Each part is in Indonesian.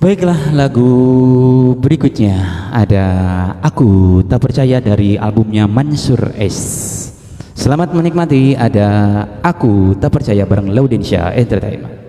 Baiklah, lagu berikutnya ada Aku Tak Percaya dari albumnya Mansur S. Selamat menikmati, ada Aku Tak Percaya bareng Laudensya Entertainment.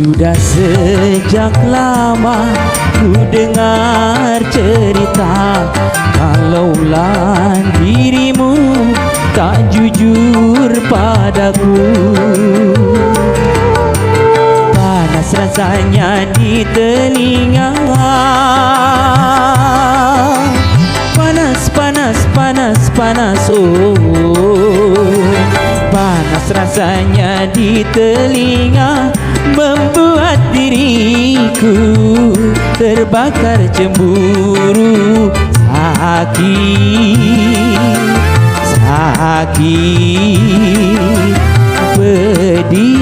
Sudah sejak lama ku dengar cerita, kalaulah dirimu tak jujur padaku. Panas rasanya di telinga, panas, panas, panas, panas, oh. Panas rasanya di telinga, membuat diriku terbakar cemburu. Sakit, sakit, pedih,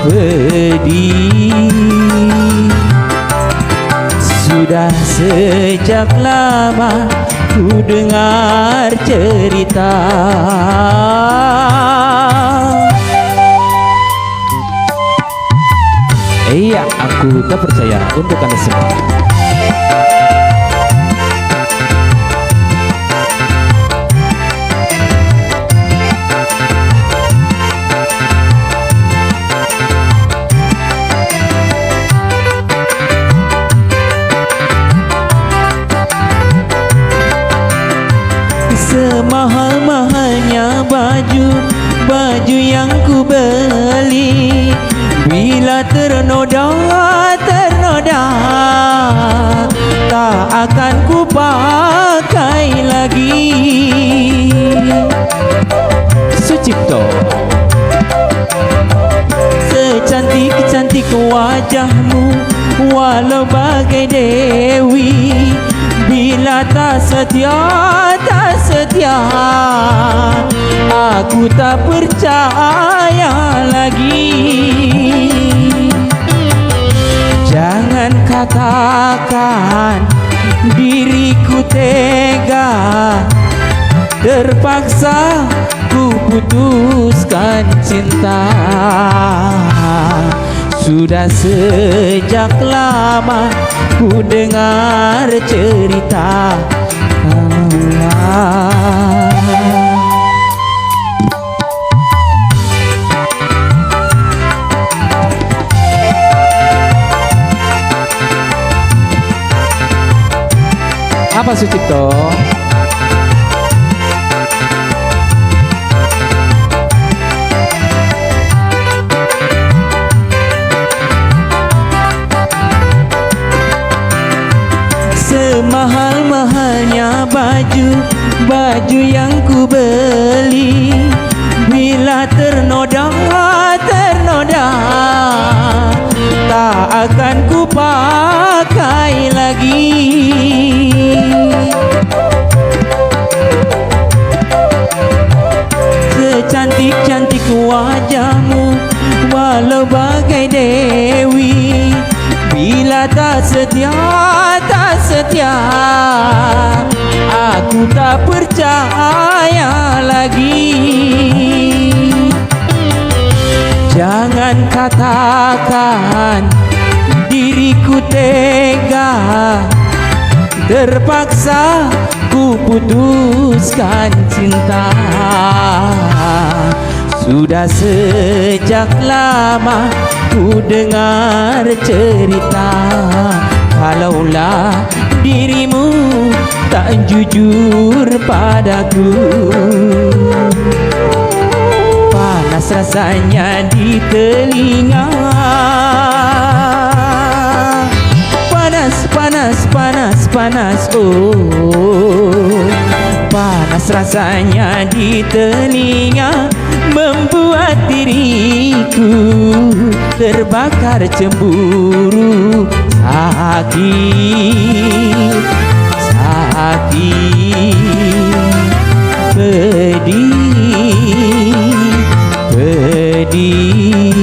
pedih. Sudah sejak lama ku dengar cerita, Iya, aku tak percaya untuk Anda semua. semahal-mahalnya baju yang ku beli, bila ternoda, ternoda, tak akan ku pakai lagi. Sucipto. Secantik-cantik wajahmu, walau bagai dewi, bila tak setia, tak setia, aku tak percaya lagi. Jangan katakan diriku tega, terpaksa ku putuskan cinta. Sudah sejak lama ku dengar cerita, Apa Sucipto? semahal-mahalnya baju yang ku beli, bila ternoda, ternoda, tak akan ku pakai lagi. Secantik-cantik wajahmu, walau bagai dewi, bila tak setia, tak setia, aku tak percaya lagi. Jangan katakan diriku tega, terpaksa ku putuskan cinta. Sudah sejak lama ku dengar cerita, kalaulah dirimu tak jujur padaku. Panas rasanya di telinga, panas, panas, panas, panas, oh. panas rasanya di telinga, membuat diriku terbakar cemburu. Sakit, sakit, pedih, pedih.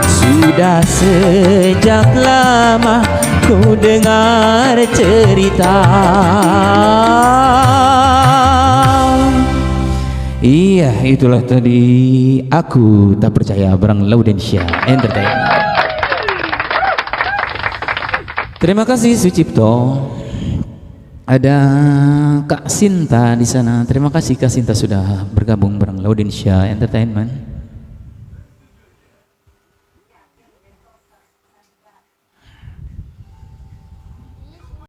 Sudah sejak lama ku dengar cerita. Iya, itulah tadi Aku Tak Percaya bareng Laudensyah Entertainment. Terima kasih Sucipto. Ada Kak Sinta di sana. Terima kasih Kak Sinta sudah bergabung bareng Laudensyah Entertainment.